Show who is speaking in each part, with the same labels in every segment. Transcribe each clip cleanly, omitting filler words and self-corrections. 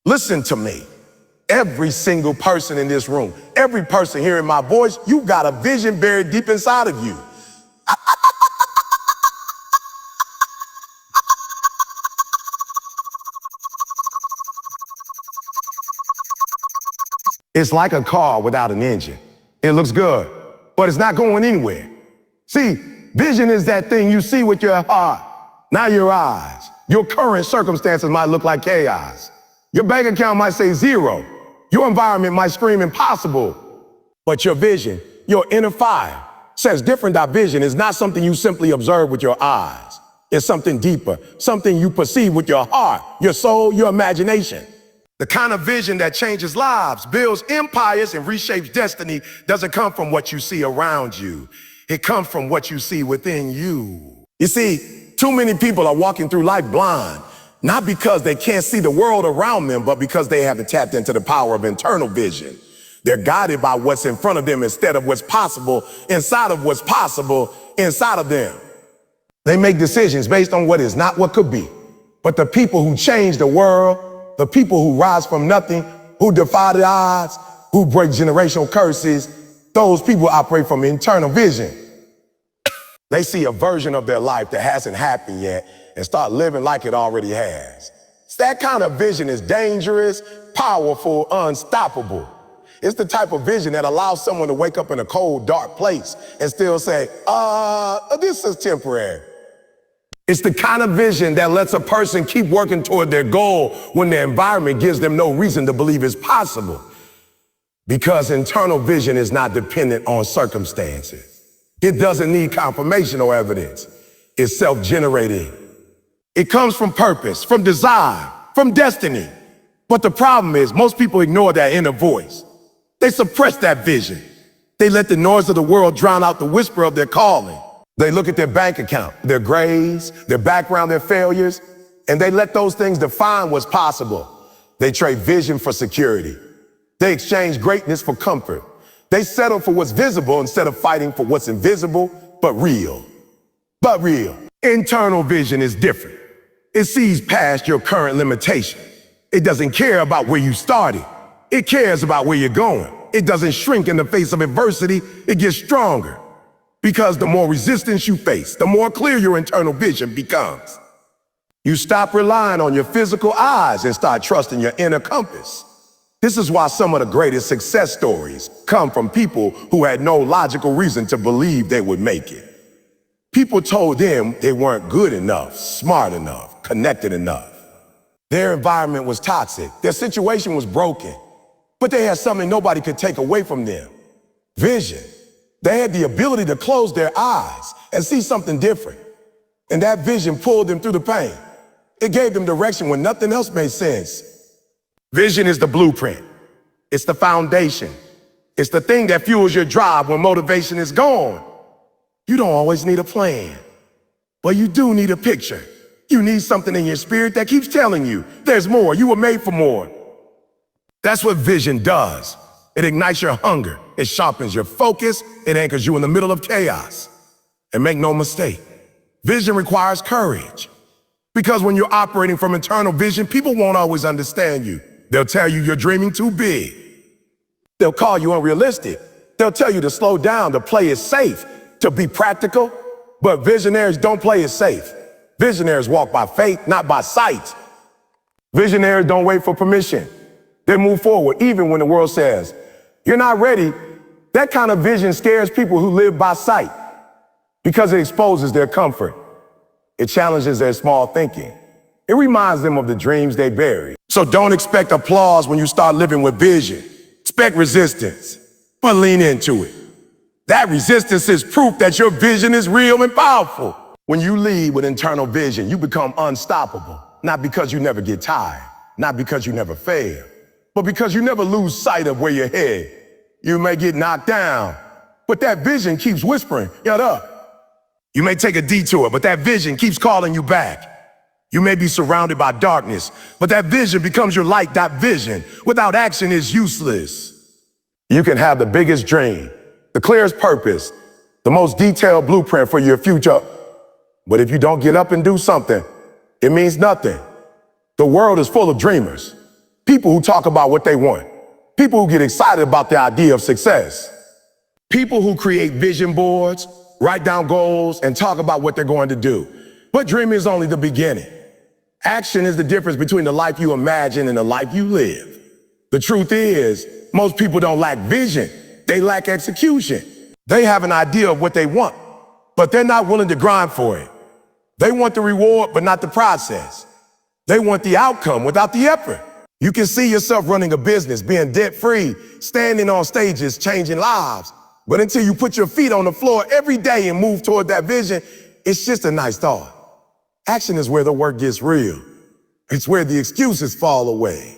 Speaker 1: Listen to me. Every single person in this room, every person hearing my voice, you got a vision buried deep inside of you. It's like a car without an engine. It looks good, but it's not going anywhere. See, vision is that thing you see with your heart, not your eyes. Your current circumstances might look like chaos. Your bank account might say zero. Your environment might scream impossible. But your vision, your inner fire, says different. That vision is not something you simply observe with your eyes. It's something deeper, something you perceive with your heart, your soul, your imagination. The kind of vision that changes lives, builds empires, and reshapes destiny doesn't come from what you see around you. It comes from what you see within you. You see, too many people are walking through life blind, not because they can't see the world around them, but because they haven't tapped into the power of internal vision. They're guided by what's in front of them instead of what's possible inside of what's possible inside of them. They make decisions based on what is not what could be. But the people who change the world, the people who rise from nothing, who defy the odds, who break generational curses, those people operate from internal vision. They see a version of their life that hasn't happened yet and start living like it already has. That kind of vision is dangerous, powerful, unstoppable. It's the type of vision that allows someone to wake up in a cold, dark place and still say, this is temporary. It's the kind of vision that lets a person keep working toward their goal when their environment gives them no reason to believe it's possible. Because internal vision is not dependent on circumstances. It doesn't need confirmation or evidence. It's self-generating. It comes from purpose, from desire, from destiny. But the problem is most people ignore that inner voice. They suppress that vision. They let the noise of the world drown out the whisper of their calling. They look at their bank account, their grades, their background, their failures, and they let those things define what's possible. They trade vision for security. They exchange greatness for comfort. They settle for what's visible instead of fighting for what's invisible, but real. But real. Internal vision is different. It sees past your current limitation. It doesn't care about where you started. It cares about where you're going. It doesn't shrink in the face of adversity. It gets stronger. Because the more resistance you face, the more clear your internal vision becomes. You stop relying on your physical eyes and start trusting your inner compass. This is why some of the greatest success stories come from people who had no logical reason to believe they would make it. People told them they weren't good enough, smart enough, connected enough. Their environment was toxic. Their situation was broken. But they had something nobody could take away from them. Vision. They had the ability to close their eyes and see something different. And that vision pulled them through the pain. It gave them direction when nothing else made sense. Vision is the blueprint. It's the foundation. It's the thing that fuels your drive when motivation is gone. You don't always need a plan, but you do need a picture. You need something in your spirit that keeps telling you there's more. You were made for more. That's what vision does. It ignites your hunger. It sharpens your focus. It anchors you in the middle of chaos. And make no mistake, vision requires courage. Because when you're operating from internal vision, people won't always understand you. They'll tell you you're dreaming too big. They'll call you unrealistic. They'll tell you to slow down, to play it safe, to be practical. But visionaries don't play it safe. Visionaries walk by faith, not by sight. Visionaries don't wait for permission. They move forward even when the world says, you're not ready. That kind of vision scares people who live by sight because it exposes their comfort. It challenges their small thinking. It reminds them of the dreams they buried. So don't expect applause when you start living with vision. Expect resistance, but lean into it. That resistance is proof that your vision is real and powerful. When you lead with internal vision, you become unstoppable. Not because you never get tired, not because you never fail, but because you never lose sight of where you're headed. You may get knocked down, but that vision keeps whispering, get up. You may take a detour, but that vision keeps calling you back. You may be surrounded by darkness, but that vision becomes your light. That vision without action is useless. You can have the biggest dream, the clearest purpose, the most detailed blueprint for your future. But if you don't get up and do something, it means nothing. The world is full of dreamers, People who talk about what they want. People who get excited about the idea of success. People who create vision boards, write down goals, and talk about what they're going to do. But dreaming is only the beginning. Action is the difference between the life you imagine and the life you live. The truth is, most people don't lack vision, they lack execution. They have an idea of what they want, but they're not willing to grind for it. They want the reward, but not the process. They want the outcome without the effort. You can see yourself running a business, being debt-free, standing on stages, changing lives. But until you put your feet on the floor every day and move toward that vision, it's just a nice thought. Action is where the work gets real. It's where the excuses fall away.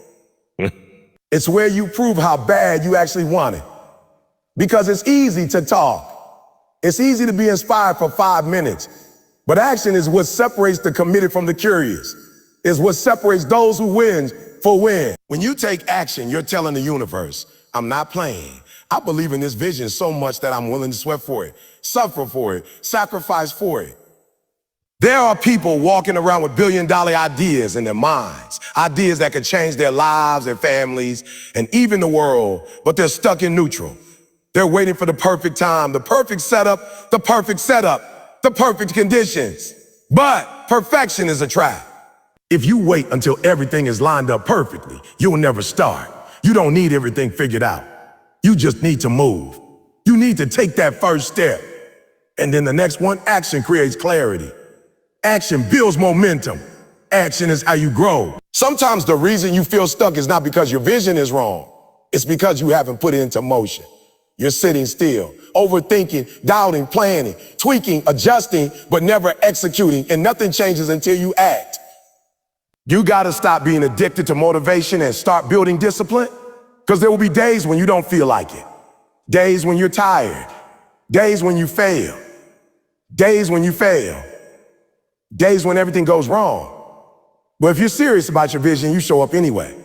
Speaker 1: It's where you prove how bad you actually want it. Because it's easy to talk. It's easy to be inspired for 5 minutes. But action is what separates the committed from the curious. It's what separates those who win for win. When you take action, you're telling the universe, I'm not playing. I believe in this vision so much that I'm willing to sweat for it, suffer for it, sacrifice for it. There are people walking around with billion-dollar ideas in their minds, ideas that could change their lives, their families, and even the world, but they're stuck in neutral. They're waiting for the perfect time, the perfect setup, the perfect setup, the perfect conditions. But perfection is a trap. If you wait until everything is lined up perfectly, you'll never start. You don't need everything figured out. You just need to move. You need to take that first step. And then the next one, action creates clarity. Action builds momentum. Action is how you grow. Sometimes the reason you feel stuck is not because your vision is wrong. It's because you haven't put it into motion. You're sitting still, overthinking, doubting, planning, tweaking, adjusting, but never executing, and nothing changes until you act. You gotta stop being addicted to motivation and start building discipline, because there will be days when you don't feel like it. Days when you're tired. Days when you fail. Days when you fail. Days when everything goes wrong. But if you're serious about your vision, you show up anyway.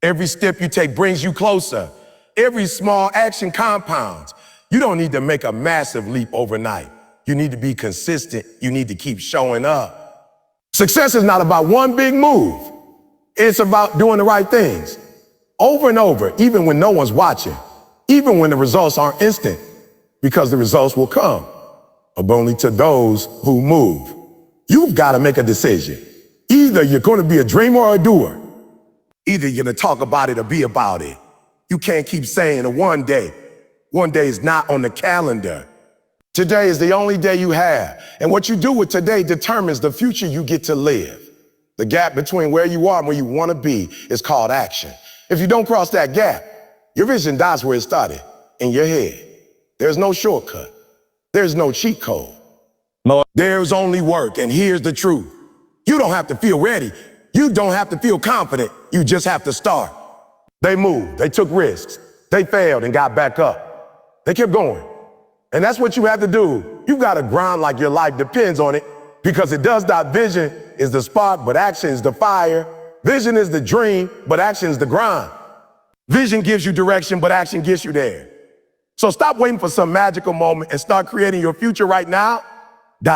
Speaker 1: Every step you take brings you closer. Every small action compounds. You don't need to make a massive leap overnight. You need to be consistent. You need to keep showing up. Success is not about one big move. It's about doing the right things over and over, even when no one's watching, even when the results aren't instant, because the results will come, but only to those who move. You've got to make a decision. Either you're going to be a dreamer or a doer. Either you're going to talk about it or be about it. You can't keep saying one day. One day is not on the calendar. Today is the only day you have. And what you do with today determines the future you get to live. The gap between where you are and where you want to be is called action. If you don't cross that gap, your vision dies where it started, in your head. There's no shortcut. There's no cheat code. There's only work, and here's the truth. You don't have to feel ready. You don't have to feel confident. You just have to start. They moved, they took risks, they failed and got back up. They kept going. And that's what you have to do. You've got to grind like your life depends on it, because it does not. Vision is the spark, but action is the fire. Vision is the dream, but action is the grind. Vision gives you direction, but action gets you there. So stop waiting for some magical moment and start creating your future right now.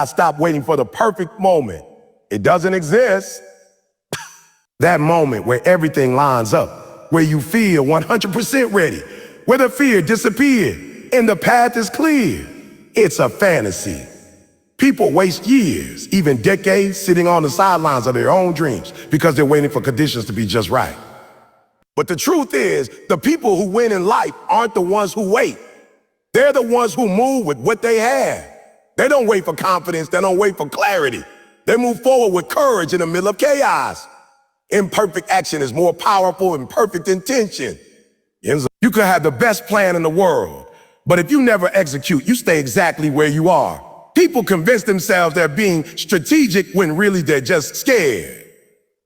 Speaker 1: Stop waiting for the perfect moment. It doesn't exist. That moment where everything lines up, where you feel 100% ready, where the fear disappeared and the path is clear. It's a fantasy. People waste years, even decades, sitting on the sidelines of their own dreams because they're waiting for conditions to be just right. But the truth is, the people who win in life aren't the ones who wait. They're the ones who move with what they have. They don't wait for confidence. They don't wait for clarity. They move forward with courage in the middle of chaos. Imperfect action is more powerful than perfect intention. You could have the best plan in the world, but if you never execute, you stay exactly where you are. People convince themselves they're being strategic when really they're just scared.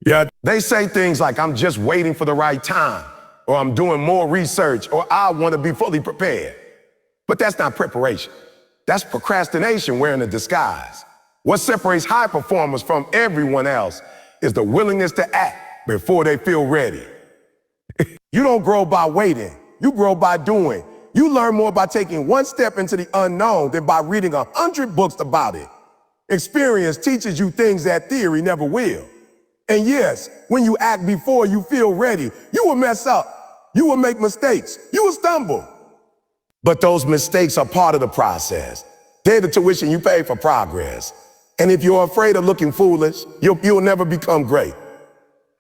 Speaker 1: Yeah, they say things like, I'm just waiting for the right time, or I'm doing more research, or I want to be fully prepared. But that's not preparation. That's procrastination wearing a disguise. What separates high performers from everyone else is the willingness to act before they feel ready. You don't grow by waiting. You grow by doing. You learn more by taking one step into the unknown than by reading 100 books about it. Experience teaches you things that theory never will. And yes, when you act before you feel ready, you will mess up. You will make mistakes. You will stumble. But those mistakes are part of the process. They're the tuition you pay for progress. And if you're afraid of looking foolish, you'll never become great.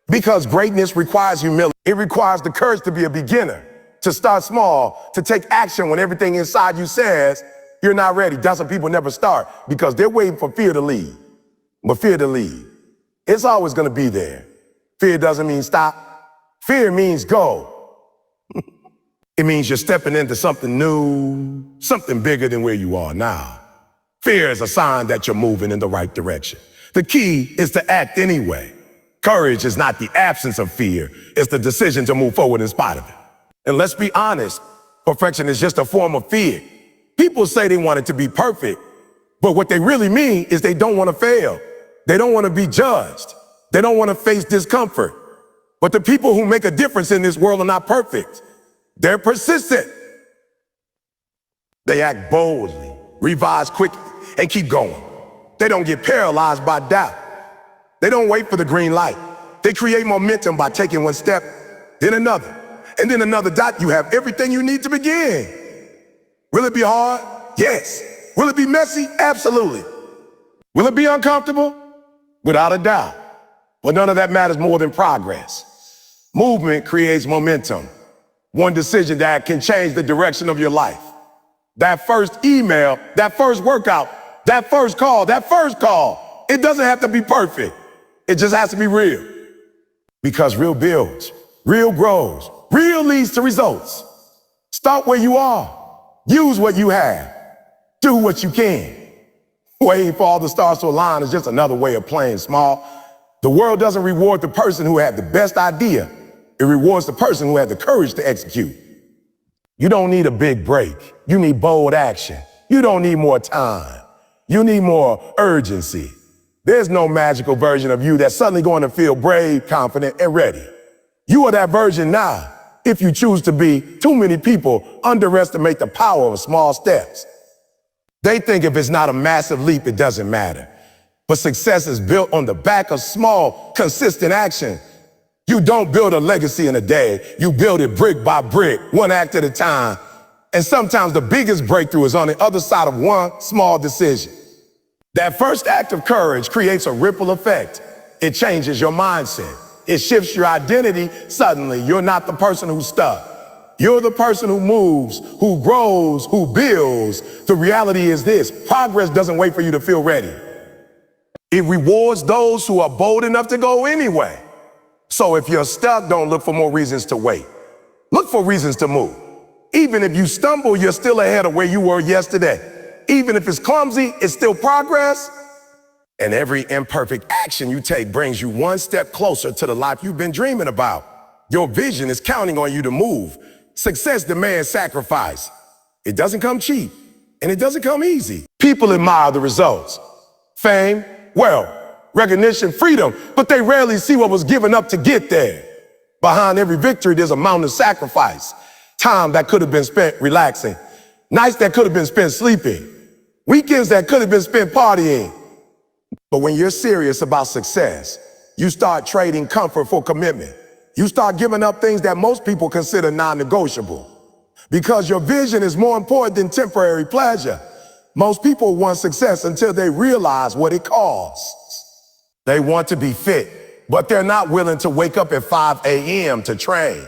Speaker 1: Because greatness requires humility. It requires the courage to be a beginner, to start small, to take action when everything inside you says you're not ready. That's why people never start, because they're waiting for fear to lead. But fear to lead, it's always going to be there. Fear doesn't mean stop. Fear means go. It means you're stepping into something new, something bigger than where you are now. Fear is a sign that you're moving in the right direction. The key is to act anyway. Courage is not the absence of fear. It's the decision to move forward in spite of it. And let's be honest, perfection is just a form of fear. People say they want it to be perfect, but what they really mean is they don't want to fail. They don't want to be judged. They don't want to face discomfort. But the people who make a difference in this world are not perfect. They're persistent. They act boldly, revise quickly, and keep going. They don't get paralyzed by doubt. They don't wait for the green light. They create momentum by taking one step, then another, and then another dot. You have everything you need to begin. Will it be hard? Yes. Will it be messy? Absolutely. Will it be uncomfortable? Without a doubt. But none of that matters more than progress. Movement creates momentum. One decision that can change the direction of your life. That first email, that first workout, that first call, it doesn't have to be perfect. It just has to be real. Because real builds, real grows, real leads to results. Start where you are. Use what you have. Do what you can. Waiting for all the stars to align is just another way of playing small. The world doesn't reward the person who had the best idea. It rewards the person who had the courage to execute. You don't need a big break. You need bold action. You don't need more time. You need more urgency. There's no magical version of you that's suddenly going to feel brave, confident, and ready. You are that version now. If you choose to be, too many people underestimate the power of small steps. They think if it's not a massive leap, it doesn't matter. But success is built on the back of small, consistent action. You don't build a legacy in a day. You build it brick by brick, one act at a time. And sometimes the biggest breakthrough is on the other side of one small decision. That first act of courage creates a ripple effect. It changes your mindset. It shifts your identity. Suddenly, you're not the person who's stuck. You're the person who moves, who grows, who builds. The reality is this: progress doesn't wait for you to feel ready. It rewards those who are bold enough to go anyway. So if you're stuck, don't look for more reasons to wait. Look for reasons to move. Even if you stumble, you're still ahead of where you were yesterday. Even if it's clumsy, it's still progress. And every imperfect action you take brings you one step closer to the life you've been dreaming about. Your vision is counting on you to move. Success demands sacrifice. It doesn't come cheap, and it doesn't come easy. People admire the results. Fame, wealth, recognition, freedom, but they rarely see what was given up to get there. Behind every victory, there's a mountain of sacrifice. Time that could have been spent relaxing. Nights that could have been spent sleeping. Weekends that could have been spent partying. But when you're serious about success, you start trading comfort for commitment. You start giving up things that most people consider non-negotiable. Because your vision is more important than temporary pleasure. Most people want success until they realize what it costs. They want to be fit, but they're not willing to wake up at 5 a.m. to train.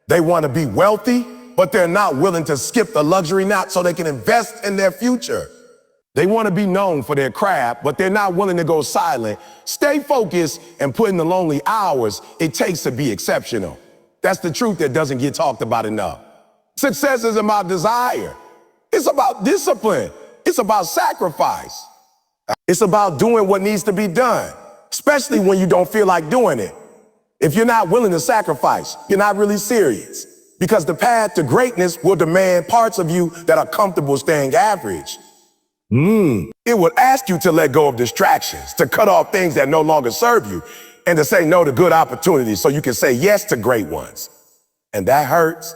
Speaker 1: They want to be wealthy, but they're not willing to skip the luxury nap so they can invest in their future. They want to be known for their craft, but they're not willing to go silent, stay focused, and put in the lonely hours it takes to be exceptional. That's the truth that doesn't get talked about enough. Success is about desire. It's about discipline. It's about sacrifice. It's about doing what needs to be done, especially when you don't feel like doing it. If you're not willing to sacrifice, you're not really serious, because the path to greatness will demand parts of you that are comfortable staying average. It would ask you to let go of distractions, to cut off things that no longer serve you, and to say no to good opportunities so you can say yes to great ones. And that hurts.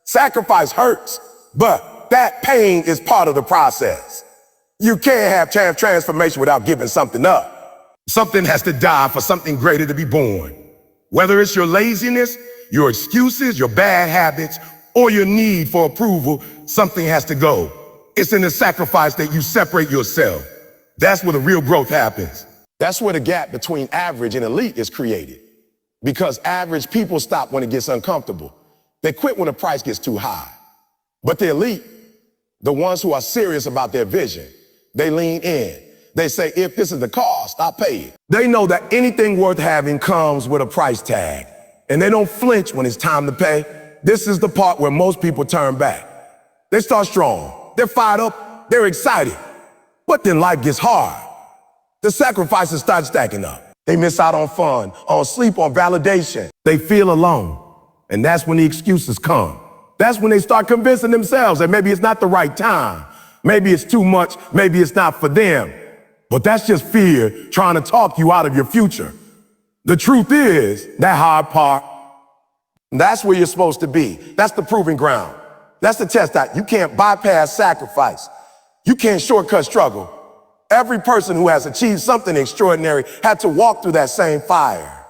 Speaker 1: Sacrifice hurts, but that pain is part of the process. You can't have transformation without giving something up. Something has to die for something greater to be born. Whether it's your laziness, your excuses, your bad habits, or your need for approval, something has to go. It's in the sacrifice that you separate yourself. That's where the real growth happens. That's where the gap between average and elite is created. Because average people stop when it gets uncomfortable. They quit when the price gets too high. But the elite, the ones who are serious about their vision, they lean in. They say, if this is the cost, I'll pay it. They know that anything worth having comes with a price tag. And they don't flinch when it's time to pay. This is the part where most people turn back. They start strong. They're fired up. They're excited. But then life gets hard. The sacrifices start stacking up. They miss out on fun, on sleep, on validation. They feel alone. And that's when the excuses come. That's when they start convincing themselves that maybe it's not the right time. Maybe it's too much. Maybe it's not for them. But that's just fear trying to talk you out of your future. The truth is, that hard part, that's where you're supposed to be. That's the proving ground. That's the test that you can't bypass sacrifice. You can't shortcut struggle. Every person who has achieved something extraordinary had to walk through that same fire.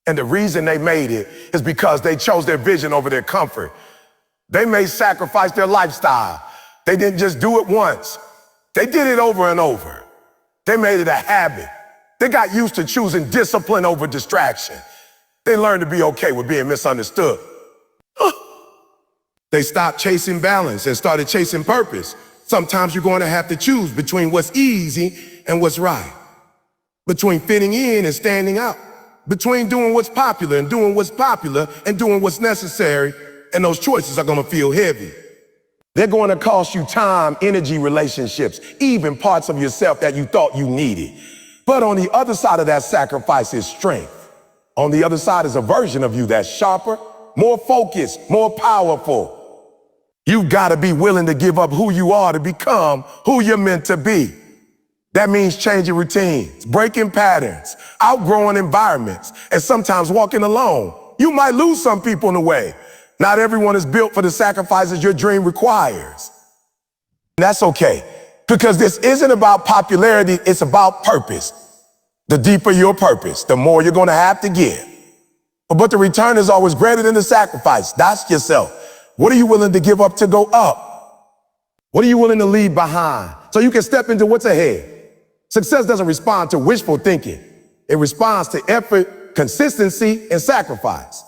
Speaker 1: And the reason they made it is because they chose their vision over their comfort. They may sacrifice their lifestyle. They didn't just do it once. They did it over and over. They made it a habit. They got used to choosing discipline over distraction. They learned to be okay with being misunderstood. They stopped chasing balance and started chasing purpose. Sometimes you're going to have to choose between what's easy and what's right. Between fitting in and standing out. Between doing what's popular and doing what's popular and doing what's necessary. And those choices are going to feel heavy. They're going to cost you time, energy, relationships, even parts of yourself that you thought you needed. But on the other side of that sacrifice is strength. On the other side is a version of you that's sharper, more focused, more powerful. You've got to be willing to give up who you are to become who you're meant to be. That means changing routines, breaking patterns, outgrowing environments, and sometimes walking alone. You might lose some people in the way. Not everyone is built for the sacrifices your dream requires. And that's okay, because this isn't about popularity, it's about purpose. The deeper your purpose, the more you're going to have to give. But the return is always greater than the sacrifice. That's yourself. What are you willing to give up to go up? What are you willing to leave behind so you can step into what's ahead? Success doesn't respond to wishful thinking. It responds to effort, consistency, and sacrifice.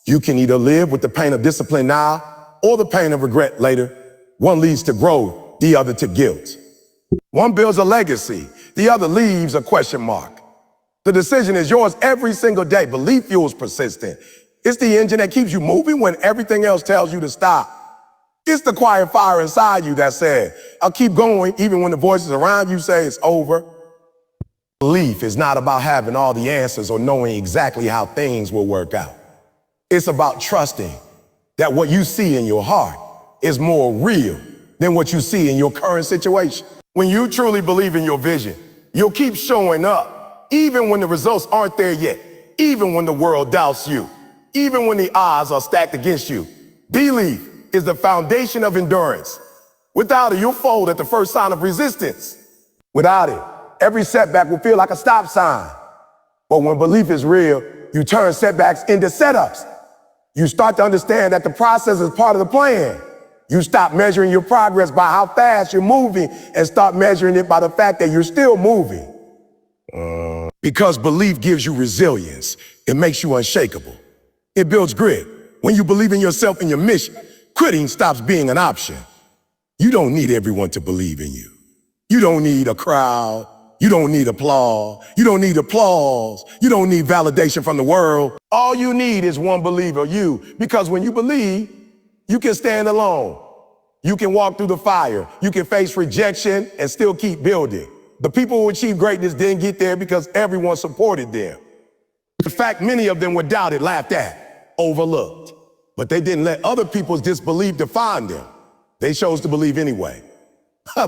Speaker 1: You can either live with the pain of discipline now or the pain of regret later. One leads to growth, the other to guilt. One builds a legacy, the other leaves a question mark. The decision is yours every single day. Belief fuels persistence. It's the engine that keeps you moving when everything else tells you to stop. It's the quiet fire inside you that says, I'll keep going even when the voices around you say it's over. Belief is not about having all the answers or knowing exactly how things will work out. It's about trusting that what you see in your heart is more real than what you see in your current situation. When you truly believe in your vision, you'll keep showing up, even when the results aren't there yet, even when the world doubts you, even when the odds are stacked against you. Belief is the foundation of endurance. Without it, you'll fold at the first sign of resistance. Without it, every setback will feel like a stop sign. But when belief is real, you turn setbacks into setups. You start to understand that the process is part of the plan. You stop measuring your progress by how fast you're moving and start measuring it by the fact that you're still moving. Because belief gives you resilience. It makes you unshakable. It builds grit. When you believe in yourself and your mission, quitting stops being an option. You don't need everyone to believe in you. You don't need a crowd. You don't need applause. You don't need applause. You don't need validation from the world. All you need is one believer, you. Because when you believe, you can stand alone. You can walk through the fire. You can face rejection and still keep building. The people who achieved greatness didn't get there because everyone supported them. In fact, many of them were doubted, laughed at, overlooked. But they didn't let other people's disbelief define them. They chose to believe anyway.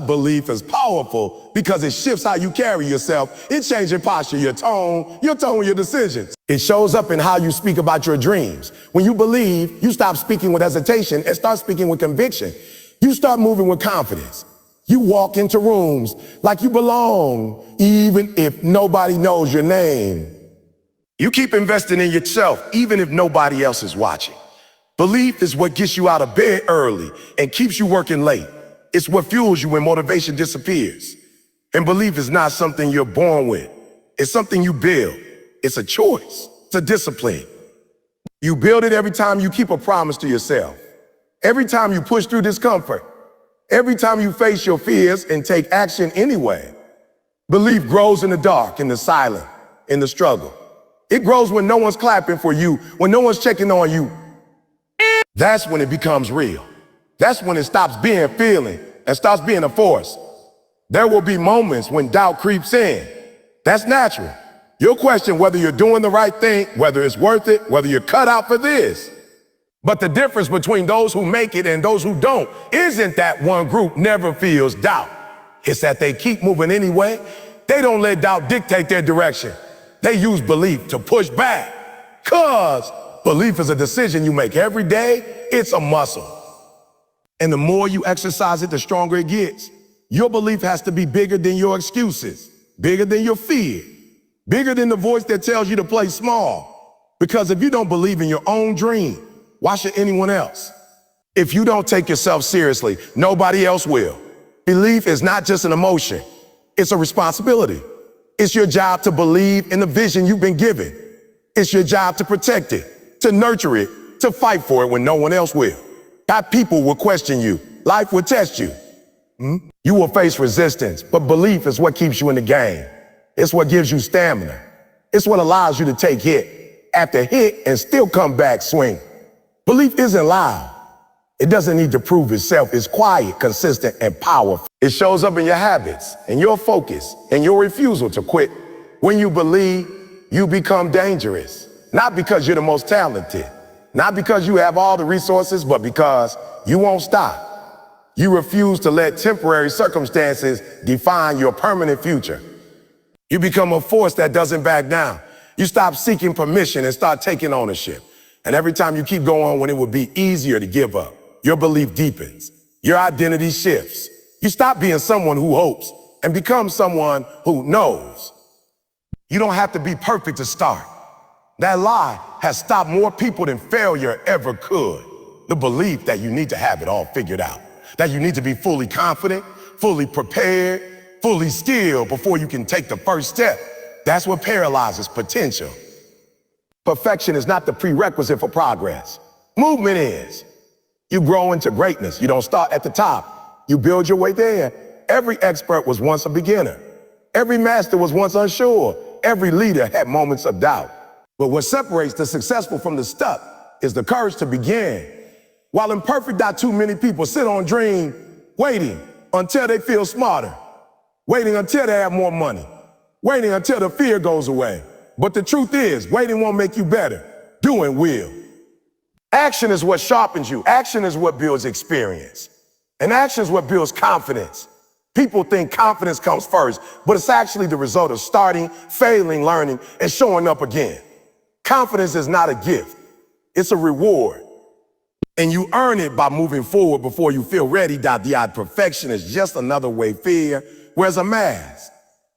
Speaker 1: Belief is powerful because it shifts how you carry yourself. It changes your posture, your tone, your decisions. It shows up in how you speak about your dreams. When you believe, you stop speaking with hesitation and start speaking with conviction. You start moving with confidence. You walk into rooms like you belong, even if nobody knows your name. You keep investing in yourself, even if nobody else is watching. Belief is what gets you out of bed early and keeps you working late. It's what fuels you when motivation disappears. And belief is not something you're born with. It's something you build. It's a choice. It's a discipline. You build it every time you keep a promise to yourself. Every time you push through discomfort. Every time you face your fears and take action anyway. Belief grows in the dark, in the silence, in the struggle. It grows when no one's clapping for you, when no one's checking on you. That's when it becomes real. That's when it stops being a feeling and starts being a force. There will be moments when doubt creeps in. That's natural. You'll question whether you're doing the right thing, whether it's worth it, whether you're cut out for this. But the difference between those who make it and those who don't isn't that one group never feels doubt. It's that they keep moving anyway. They don't let doubt dictate their direction. They use belief to push back. 'Cause belief is a decision you make every day. It's a muscle. And the more you exercise it, the stronger it gets. Your belief has to be bigger than your excuses, bigger than your fear, bigger than the voice that tells you to play small. Because if you don't believe in your own dream, why should anyone else? If you don't take yourself seriously, nobody else will. Belief is not just an emotion. It's a responsibility. It's your job to believe in the vision you've been given. It's your job to protect it, to nurture it, to fight for it when no one else will. That people will question you. Life will test you. You will face resistance, but belief is what keeps you in the game. It's what gives you stamina. It's what allows you to take hit after hit and still come back swing. Belief isn't loud. It doesn't need to prove itself. It's quiet, consistent, and powerful. It shows up in your habits, and your focus, and your refusal to quit. When you believe, you become dangerous. Not because you're the most talented, not because you have all the resources, but because you won't stop. You refuse to let temporary circumstances define your permanent future. You become a force that doesn't back down. You stop seeking permission and start taking ownership. And every time you keep going when it would be easier to give up, your belief deepens. Your identity shifts. You stop being someone who hopes and become someone who knows. You don't have to be perfect to start. That lie has stopped more people than failure ever could. The belief that you need to have it all figured out, that you need to be fully confident, fully prepared, fully skilled before you can take the first step. That's what paralyzes potential. Perfection is not the prerequisite for progress. Movement is. You grow into greatness. You don't start at the top. You build your way there. Every expert was once a beginner. Every master was once unsure. Every leader had moments of doubt. But what separates the successful from the stuck is the courage to begin. While imperfect, not too many people sit on dream, waiting until they feel smarter, waiting until they have more money, waiting until the fear goes away. But the truth is, waiting won't make you better. Doing will. Action is what sharpens you. Action is what builds experience. And action is what builds confidence. People think confidence comes first, but it's actually the result of starting, failing, learning, and showing up again. Confidence is not a gift. It's a reward. And you earn it by moving forward before you feel ready. Perfection is just another way fear wears a mask.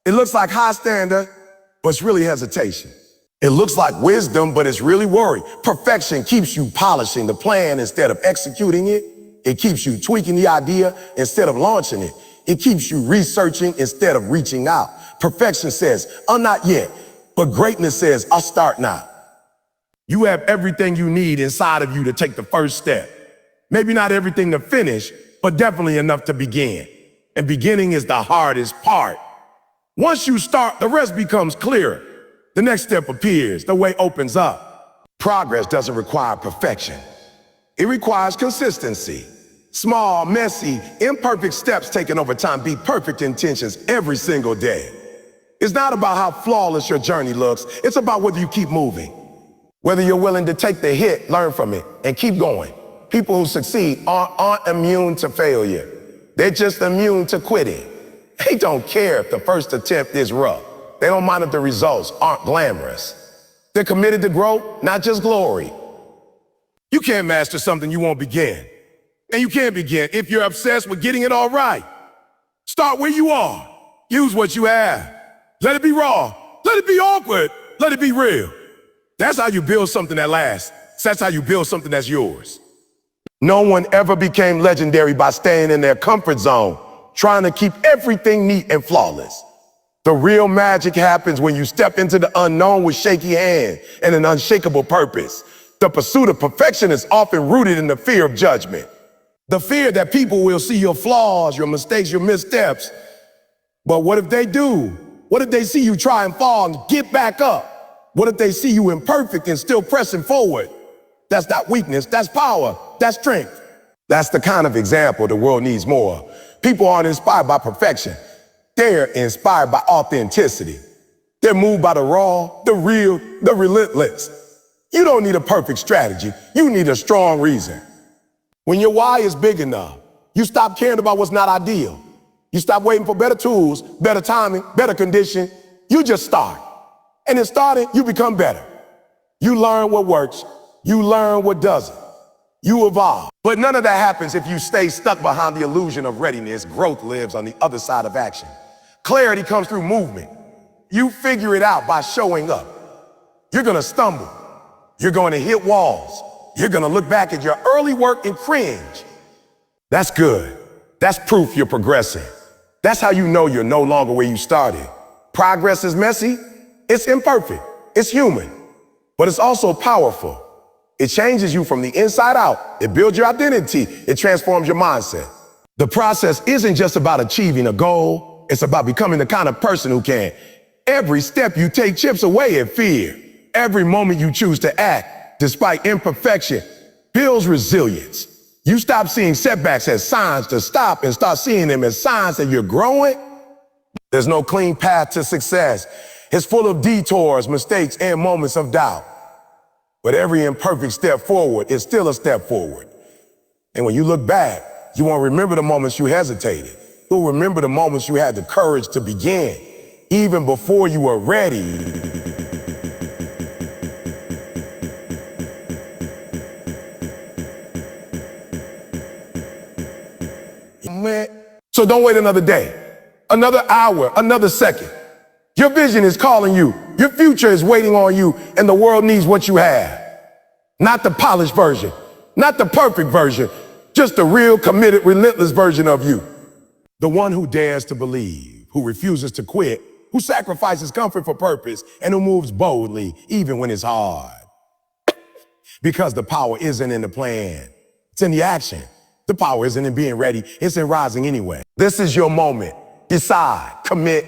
Speaker 1: It looks like high standard, but it's really hesitation. It looks like wisdom, but it's really worry. Perfection keeps you polishing the plan instead of executing it. It keeps you tweaking the idea instead of launching it. It keeps you researching instead of reaching out. Perfection says, I'm not yet, but greatness says, I'll start now. You have everything you need inside of you to take the first step. Maybe not everything to finish, but definitely enough to begin. And beginning is the hardest part. Once you start, the rest becomes clearer. The next step appears, the way opens up. Progress doesn't require perfection. It requires consistency. Small, messy, imperfect steps taken over time beat perfect intentions every single day. It's not about how flawless your journey looks. It's about whether you keep moving. Whether you're willing to take the hit, learn from it, and keep going. People who succeed aren't immune to failure. They're just immune to quitting. They don't care if the first attempt is rough. They don't mind if the results aren't glamorous. They're committed to growth, not just glory. You can't master something you won't begin. And you can't begin if you're obsessed with getting it all right. Start where you are. Use what you have. Let it be raw. Let it be awkward. Let it be real. That's how you build something that lasts. That's how you build something that's yours. No one ever became legendary by staying in their comfort zone, trying to keep everything neat and flawless. The real magic happens when you step into the unknown with shaky hand and an unshakable purpose. The pursuit of perfection is often rooted in the fear of judgment. The fear that people will see your flaws, your mistakes, your missteps. But what if they do? What if they see you try and fall and get back up? What if they see you imperfect and still pressing forward? That's not weakness, that's power, that's strength. That's the kind of example the world needs more. People aren't inspired by perfection. They're inspired by authenticity. They're moved by the raw, the real, the relentless. You don't need a perfect strategy. You need a strong reason. When your why is big enough, you stop caring about what's not ideal. You stop waiting for better tools, better timing, better condition. You just start. And in starting, you become better. You learn what works. You learn what doesn't. You evolve. But none of that happens if you stay stuck behind the illusion of readiness. Growth lives on the other side of action. Clarity comes through movement. You figure it out by showing up. You're gonna stumble. You're going to hit walls. You're gonna look back at your early work and cringe. That's good. That's proof you're progressing. That's how you know you're no longer where you started. Progress is messy. It's imperfect. It's human. But it's also powerful. It changes you from the inside out. It builds your identity. It transforms your mindset. The process isn't just about achieving a goal. It's about becoming the kind of person who can. Every step you take chips away at fear. Every moment you choose to act, despite imperfection, builds resilience. You stop seeing setbacks as signs to stop and start seeing them as signs that you're growing. There's no clean path to success. It's full of detours, mistakes, and moments of doubt. But every imperfect step forward is still a step forward. And when you look back, you won't remember the moments you hesitated. You'll remember the moments you had the courage to begin, even before you were ready. So don't wait another day, another hour, another second. Your vision is calling you. Your future is waiting on you, and the world needs what you have. Not the polished version, not the perfect version, just the real, committed, relentless version of you. The one who dares to believe, who refuses to quit, who sacrifices comfort for purpose, and who moves boldly, even when it's hard. Because the power isn't in the plan, it's in the action. The power isn't in being ready, it's in rising anyway. This is your moment. Decide, commit,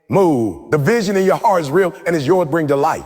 Speaker 1: move. The vision in your heart is real and is yours to bring to life.